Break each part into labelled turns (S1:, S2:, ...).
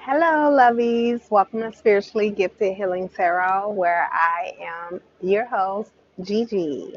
S1: Hello, lovies. Welcome to Spiritually Gifted Healing Tarot, where I am your host, Gigi.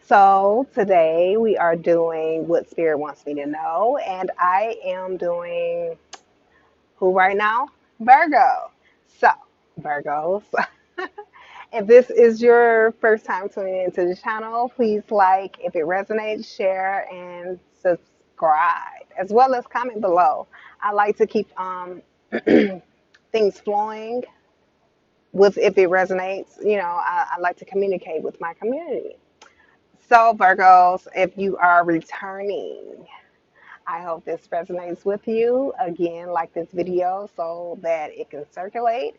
S1: So, today we are doing what Spirit wants me to know, and I am doing who right now? Virgo. So, Virgos, if this is your first time tuning into the channel, please like if it resonates, share, and subscribe, as well as comment below. I like to keep things flowing with if it resonates. I like to communicate with my community. So, Virgos, if you are returning, I hope this resonates with you. Again, like this video so that it can circulate.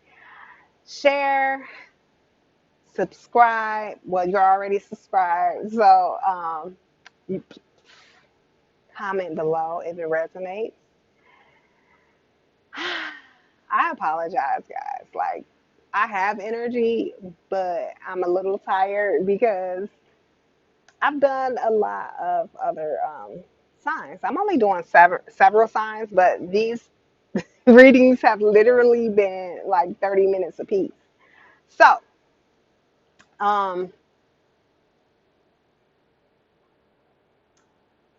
S1: Share, subscribe. Well, you're already subscribed. So, you comment below if it resonates. I apologize, guys. Like, I have energy, but I'm a little tired because I've done a lot of other signs. I'm only doing several signs, but these readings have literally been like 30 minutes apiece. So, um,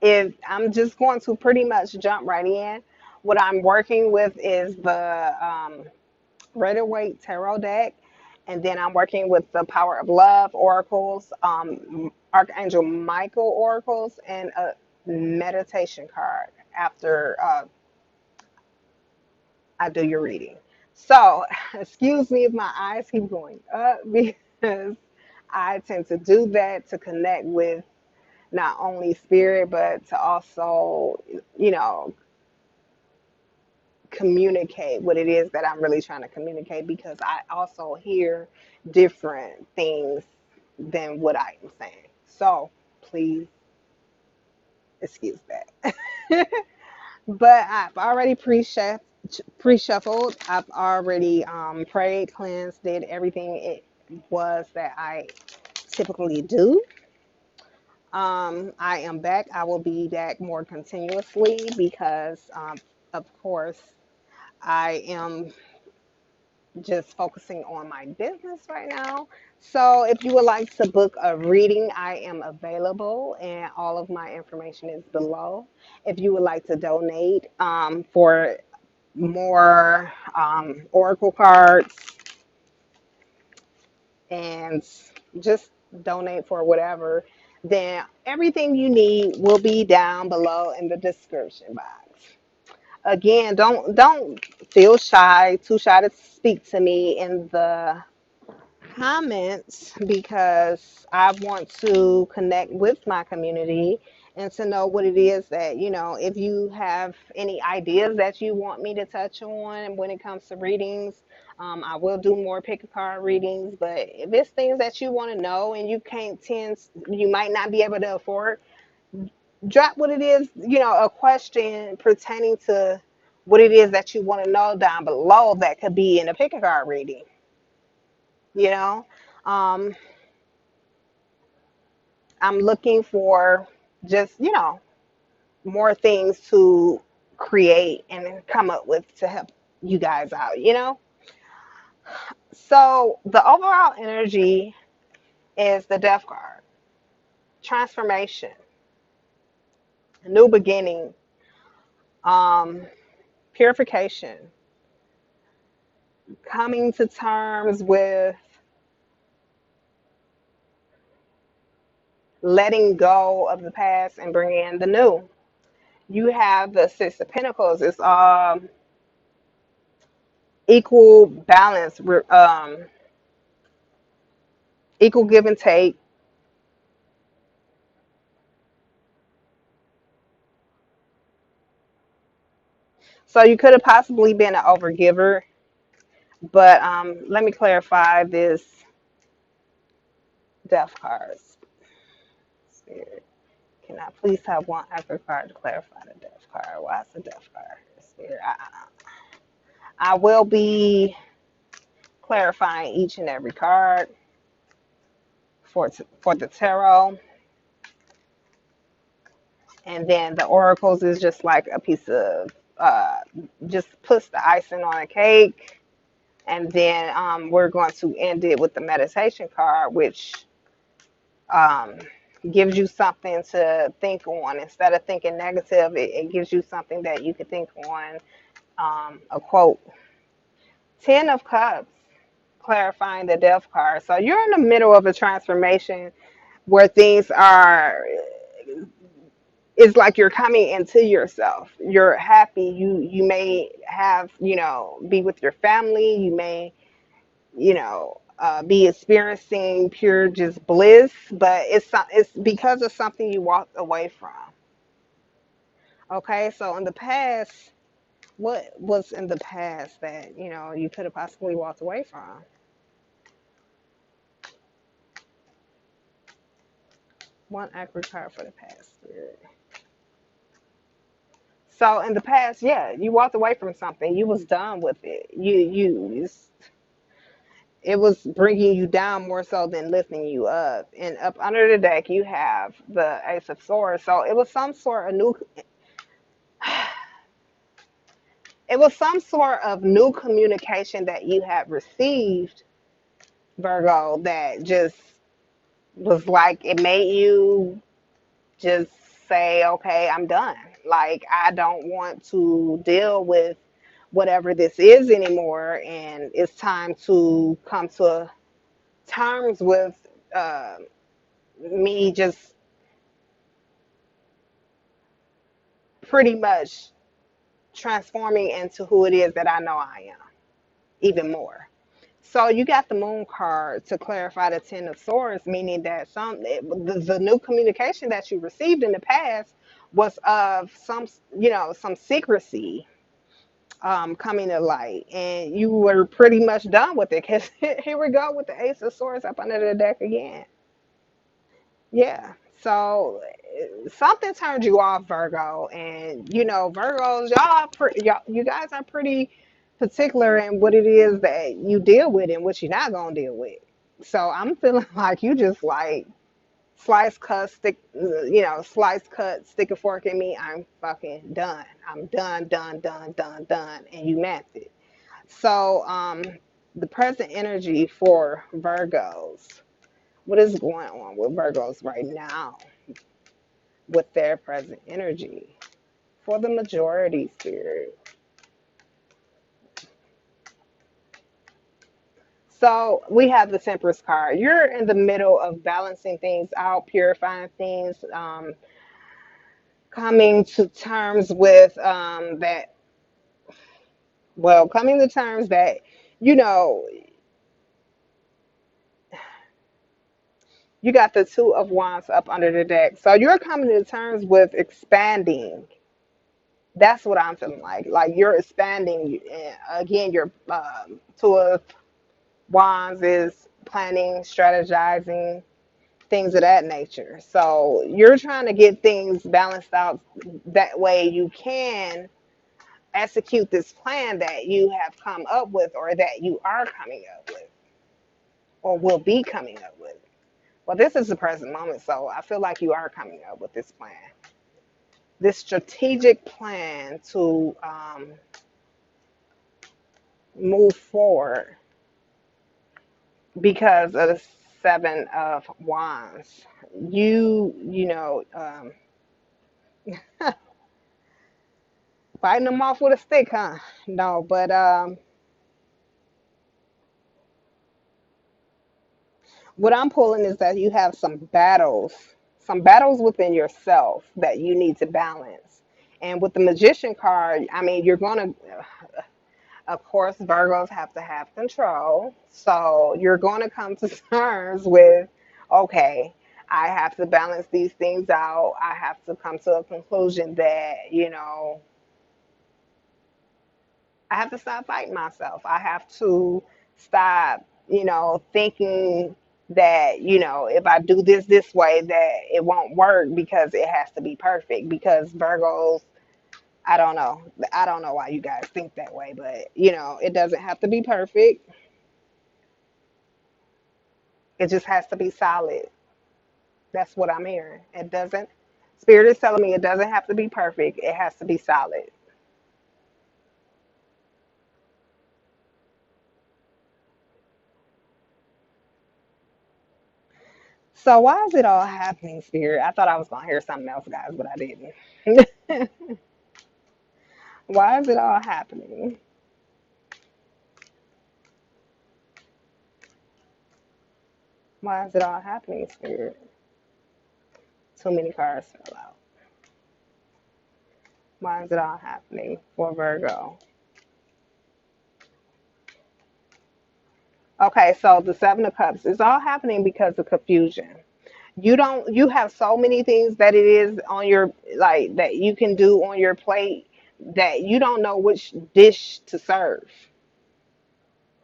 S1: if I'm just going to pretty much jump right in, what I'm working with is the Rider Waite Tarot deck, and then I'm working with the Power of Love oracles, Archangel Michael oracles, and a meditation card after I do your reading. So, excuse me if my eyes keep going up because I tend to do that to connect with not only spirit, but to also, you know, communicate what it is that I'm really trying to communicate, because I also hear different things than what I am saying. So please excuse that. But I've already pre-shuffled. I've already prayed, cleansed, did everything it was that I typically do. I am back. I will be back more continuously because, of course, I am just focusing on my business right now. So if you would like to book a reading, I am available and all of my information is below. If you would like to donate for more oracle cards and just donate for whatever, then everything you need will be down below in the description box. Again, don't feel too shy to speak to me in the comments, because I want to connect with my community and to know what it is that, if you have any ideas that you want me to touch on when it comes to readings, I will do more pick a card readings. But if it's things that you want to know and you might not be able to afford, drop what it is, a question pertaining to what it is that you want to know down below that could be in a pick a card reading, you know. Um, I'm looking for just, more things to create and come up with to help you guys out. So the overall energy is the Death card, transformation, a new beginning, um, purification, coming to terms with letting go of the past and bringing in the new. You have the Six of Pentacles. It's equal balance, equal give and take. So you could have possibly been an overgiver, but let me clarify this Death cards. Spirit, can I please have one extra card to clarify the Death card? Why is the Death card? Spirit, I will be clarifying each and every card for the tarot, and then the oracles is just like a piece of just puts the icing on a cake. And then we're going to end it with the meditation card, which um, gives you something to think on. Instead of thinking negative, it gives you something that you can think on. A quote. 10 of Cups, clarifying the Death card. So you're in the middle of a transformation where things are, it's like you're coming into yourself. You're happy. You may have, be with your family. You may, be experiencing pure just bliss, but it's because of something you walked away from. Okay, so in the past, what was in the past that you could have possibly walked away from? One accurate card for the past, Spirit. So in the past, yeah, you walked away from something. You was done with it. It was bringing you down more so than lifting you up. And up under the deck, you have the Ace of Swords. So it was some sort of new. It was some sort of new communication that you had received, Virgo, that just was like it made you just say, okay, I'm done. Like, I don't want to deal with whatever this is anymore. And it's time to come to terms with uh, me just pretty much transforming into who it is that I know I am, even more. So you got the Moon card to clarify the Ten of Swords, meaning that the new communication that you received in the past was of some secrecy coming to light, and you were pretty much done with it. Because here we go with the Ace of Swords up under the deck again. Yeah. So something turned you off, Virgo, and Virgos, you guys are pretty particular in what it is that you deal with and what you're not gonna deal with. So I'm feeling like you just like slice, cut, stick a fork in me. I'm fucking done. I'm done, done, done, done, done, and you meant it. So the present energy for Virgos. What is going on with Virgos right now with their present energy for the majority, Spirit? So we have the Temperance card. You're in the middle of balancing things out, purifying things, coming to terms with that. Well, coming to terms that you know you got the Two of Wands up under the deck. So you're coming to terms with expanding. That's what I'm feeling like. Like you're expanding. Again, your Two of Wands is planning, strategizing, things of that nature. So you're trying to get things balanced out that way you can execute this plan that you have come up with or that you are coming up with or will be coming up with. Well, this is the present moment, so I feel like you are coming up with this plan. This strategic plan to move forward because of the Seven of Wands. Fighting them off with a stick, huh? No, but what I'm pulling is that you have some battles within yourself that you need to balance. And with the Magician card, I mean, you're going to, of course, Virgos have to have control. So you're going to come to terms with, okay, I have to balance these things out. I have to come to a conclusion that, I have to stop fighting myself. I have to stop, thinking that, if I do this way, that it won't work because it has to be perfect. Because Virgos, I don't know. I don't know why you guys think that way, but, it doesn't have to be perfect. It just has to be solid. That's what I'm hearing. It doesn't, Spirit is telling me it doesn't have to be perfect. It has to be solid. So why is it all happening, Spirit? I thought I was gonna hear something else, guys, but I didn't. Why is it all happening? Why is it all happening, Spirit? Too many cards fell out. Why is it all happening for Virgo? Okay, so the Seven of Cups is all happening because of confusion. You have so many things that it is on your, like, that you can do on your plate that you don't know which dish to serve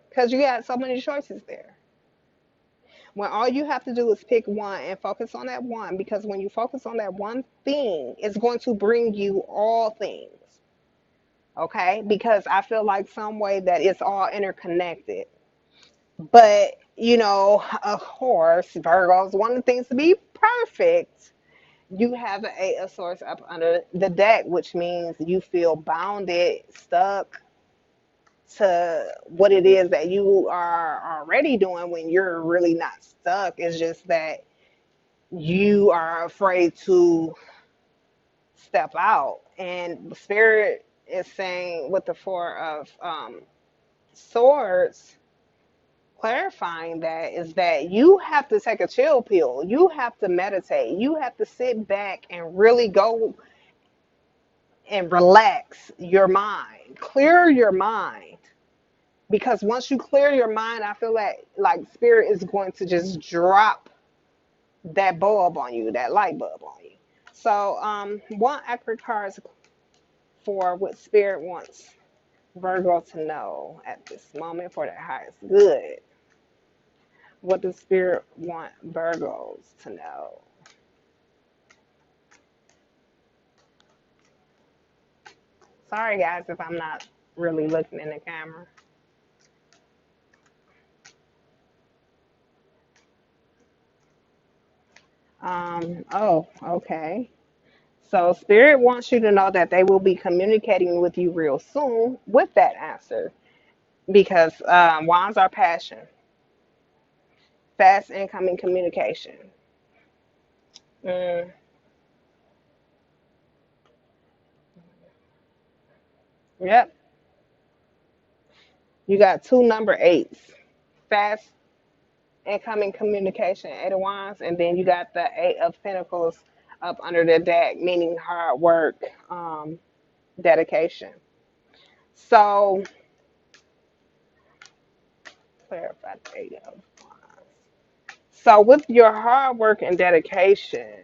S1: because you got so many choices there. When all you have to do is pick one and focus on that one, because when you focus on that one thing, it's going to bring you all things. Okay, because I feel like some way that it's all interconnected. But of course, Virgos want the things to be perfect. You have an Eight of Swords up under the deck, which means you feel bounded, stuck to what it is that you are already doing when you're really not stuck. It's just that you are afraid to step out. And the Spirit is saying with the Four of Swords, clarifying that is that you have to take a chill pill. You have to meditate. You have to sit back and really go and relax your mind. Clear your mind. Because once you clear your mind, I feel like Spirit is going to just drop that bulb on you, that light bulb on you. So one accurate cards for what Spirit wants Virgo to know at this moment for their highest good. What does Spirit want Virgos to know? Sorry, guys, if I'm not really looking in the camera. Oh, okay. So Spirit wants you to know that they will be communicating with you real soon with that answer, because wands are passion, fast incoming communication. Mm, yep, you got two number eights, fast incoming communication, Eight of Wands, and then you got the Eight of Pentacles up under the deck, meaning hard work, dedication. So clarify the Eight of Wands. So with your hard work and dedication,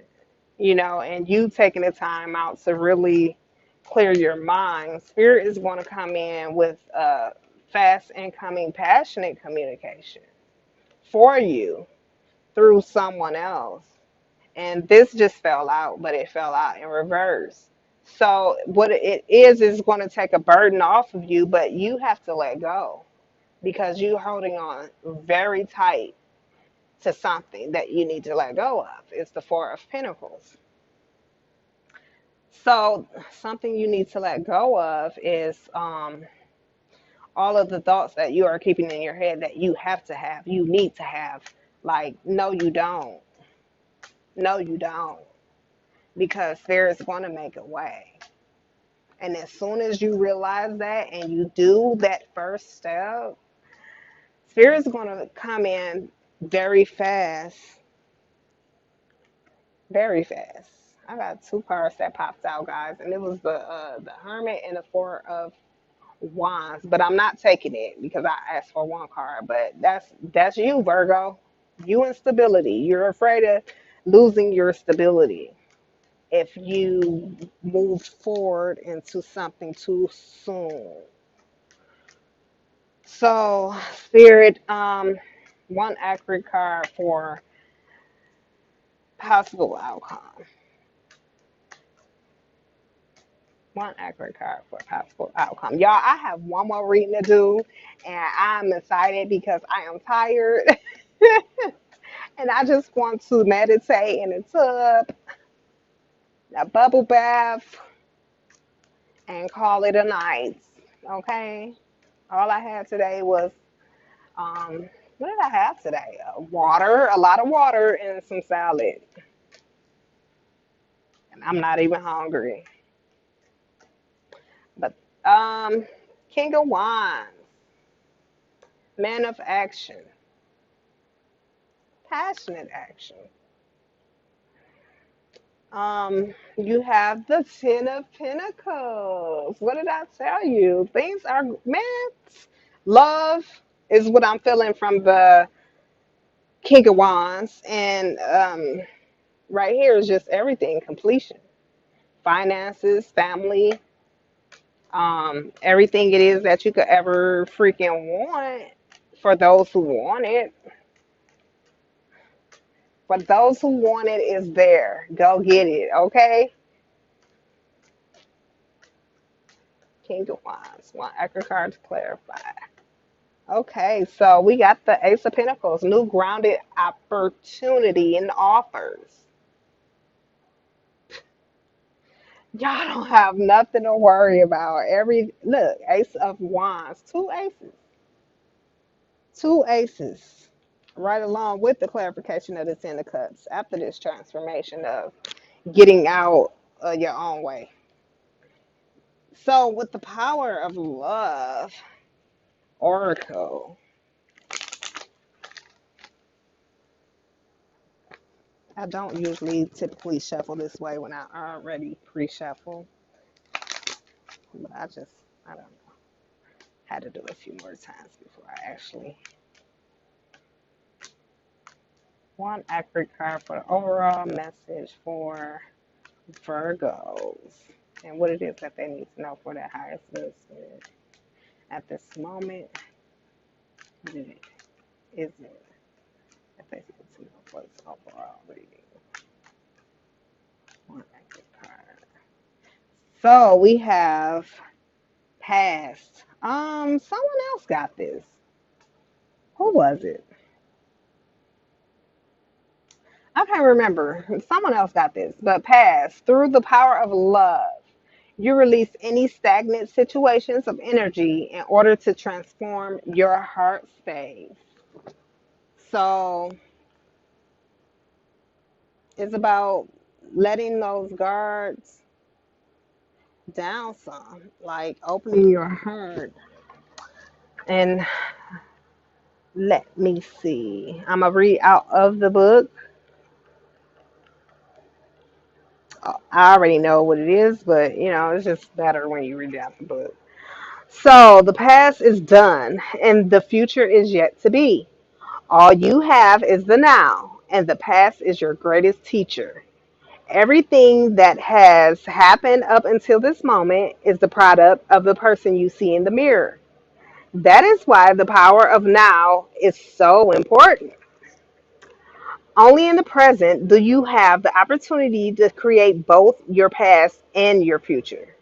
S1: and you taking the time out to really clear your mind, Spirit is going to come in with fast incoming, passionate communication for you through someone else. And this just fell out, but it fell out in reverse. So what it is going to take a burden off of you, but you have to let go because you're holding on very tight to something that you need to let go of. It's the Four of Pentacles. So something you need to let go of is all of the thoughts that you are keeping in your head that you have to have, you need to have. Like, no, you don't. No, you don't. Because there is going to make a way. And as soon as you realize that and you do that first step, Spirit's going to come in very fast, very fast. I got two cards that popped out, guys, and it was the Hermit and the Four of Wands. But I'm not taking it because I asked for one card. But that's you, Virgo. You instability. You're afraid of losing your stability if you move forward into something too soon. So, Spirit, one accurate card for possible outcome. One accurate card for possible outcome. Y'all, I have one more reading to do, and I'm excited because I am tired. And I just want to meditate in the tub, a bubble bath, and call it a night. Okay? All I had today was What did I have today? Water, a lot of water, and some salad. And I'm not even hungry. But King of Wands, Man of Action, Passionate Action. You have the Ten of Pentacles. What did I tell you? Things are, man, love is what I'm feeling from the King of Wands. And right here is just everything, completion. Finances, family, everything it is that you could ever freaking want for those who want it. For those who want it, is there. Go get it, okay? King of Wands. One extra card to clarify. Okay, so we got the Ace of Pentacles, new grounded opportunity and offers. Y'all don't have nothing to worry about. Every look, Ace of Wands, two aces, right along with the clarification of the Ten of Cups after this transformation of getting out your own way. So with the power of love, Oracle. I don't usually typically shuffle this way when I already pre-shuffle, but I don't know, had to do it a few more times before I actually. One accurate card for the overall message for Virgos and what it is that they need to know for their highest good spirit at this moment. What is it that they need to know for this overall reading? One accurate card. So we have past. Someone else got this. Who was it? I can't remember. Someone else got this. But past. Through the power of love, you release any stagnant situations of energy in order to transform your heart space. So it's about letting those guards down some, like opening your heart. And let me see. I'm going to read out of the book. I already know what it is, but it's just better when you read out the book. So the past is done and the future is yet to be. All you have is the now, and the past is your greatest teacher. Everything that has happened up until this moment is the product of the person you see in the mirror. That is why the power of now is so important. Only in the present do you have the opportunity to create both your past and your future.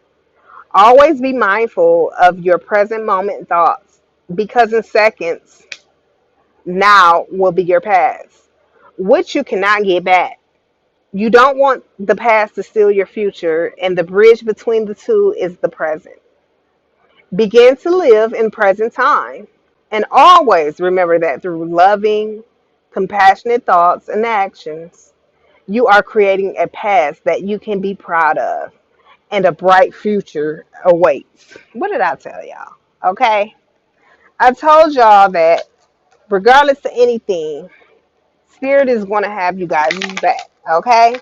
S1: Always be mindful of your present moment thoughts because in seconds, now will be your past, which you cannot get back. You don't want the past to steal your future, and the bridge between the two is the present. Begin to live in present time, and always remember that through loving, compassionate thoughts and actions, you are creating a past that you can be proud of, and a bright future awaits. What did I tell y'all? Okay? I told y'all that regardless of anything, Spirit is going to have you guys back. Okay?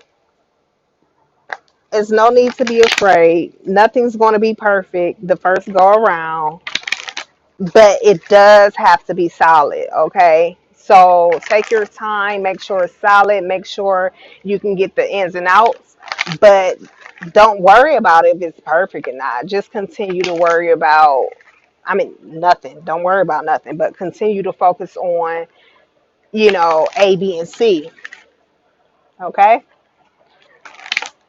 S1: There's no need to be afraid. Nothing's going to be perfect the first go around, but it does have to be solid. Okay? So take your time, make sure it's solid, make sure you can get the ins and outs, but don't worry about if it's perfect or not. Just continue to worry about, nothing. Don't worry about nothing, but continue to focus on, A, B, and C. Okay?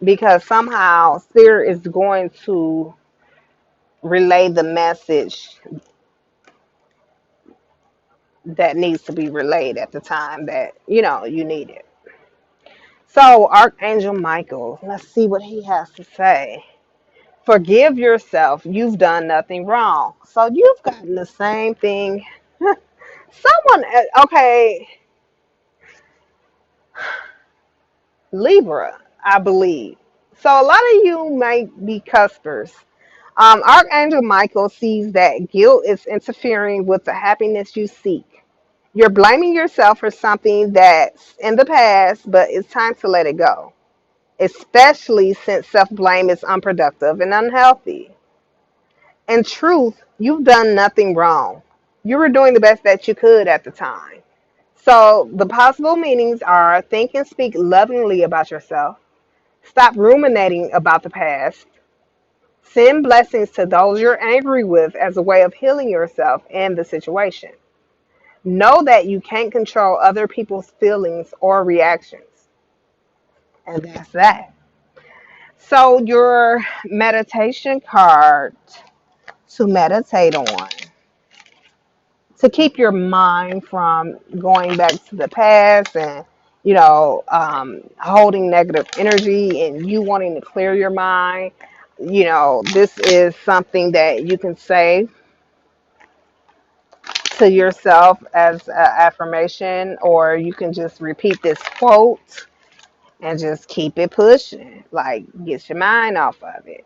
S1: Because somehow Spirit is going to relay the message that needs to be relayed at the time that, you need it. So, Archangel Michael, let's see what he has to say. Forgive yourself. You've done nothing wrong. So, you've gotten the same thing Someone, okay, Libra, I believe. So a lot of you might be cuspers. Archangel Michael sees that guilt is interfering with the happiness you seek. You're blaming yourself for something that's in the past, but it's time to let it go, especially since self blame is unproductive and unhealthy. In truth, you've done nothing wrong. You were doing the best that you could at the time. So, the possible meanings are think and speak lovingly about yourself, stop ruminating about the past, send blessings to those you're angry with as a way of healing yourself and the situation. Know that you can't control other people's feelings or reactions. And that's that. So, your meditation card to meditate on, to keep your mind from going back to the past and, holding negative energy and you wanting to clear your mind. This is something that you can say to yourself as an affirmation, or you can just repeat this quote and just keep it pushing. Like, get your mind off of it.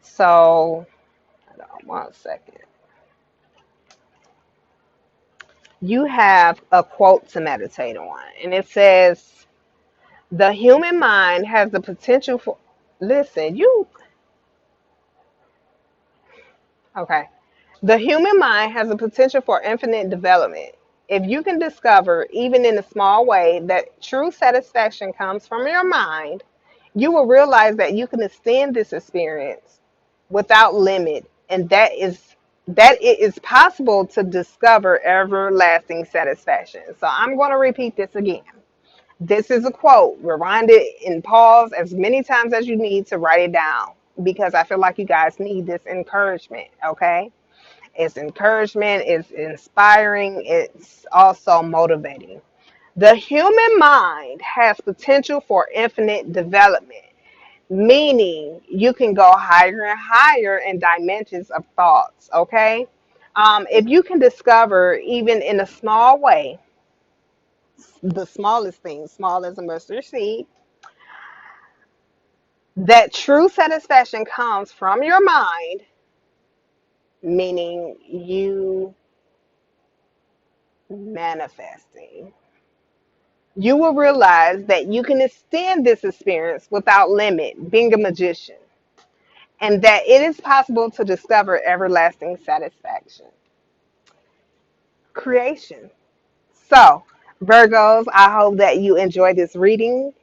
S1: So, hold on 1 second. You have a quote to meditate on, and it says, the human mind has the potential for, listen, okay. The human mind has the potential for infinite development. If you can discover, even in a small way, that true satisfaction comes from your mind, you will realize that you can extend this experience without limit, and that it is possible to discover everlasting satisfaction. So I'm going to repeat this again. This is a quote. Rewind it and pause as many times as you need to write it down, because I feel like you guys need this encouragement, okay? It's encouragement, it's inspiring, it's also motivating. The human mind has potential for infinite development, meaning you can go higher and higher in dimensions of thoughts, okay? If you can discover, even in a small way, the smallest thing, small as a mustard seed, that true satisfaction comes from your mind, meaning you manifesting, you will realize that you can extend this experience without limit, being a magician, and that it is possible to discover everlasting satisfaction. Creation. So, Virgos, I hope that you enjoyed this reading.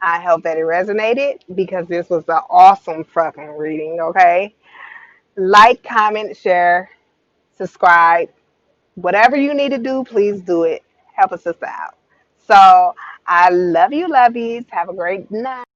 S1: I hope that it resonated, because this was an awesome fucking reading, okay? Like, comment, share, subscribe. Whatever you need to do, please do it. Help a sister out. So, I love you, lovies. Have a great night.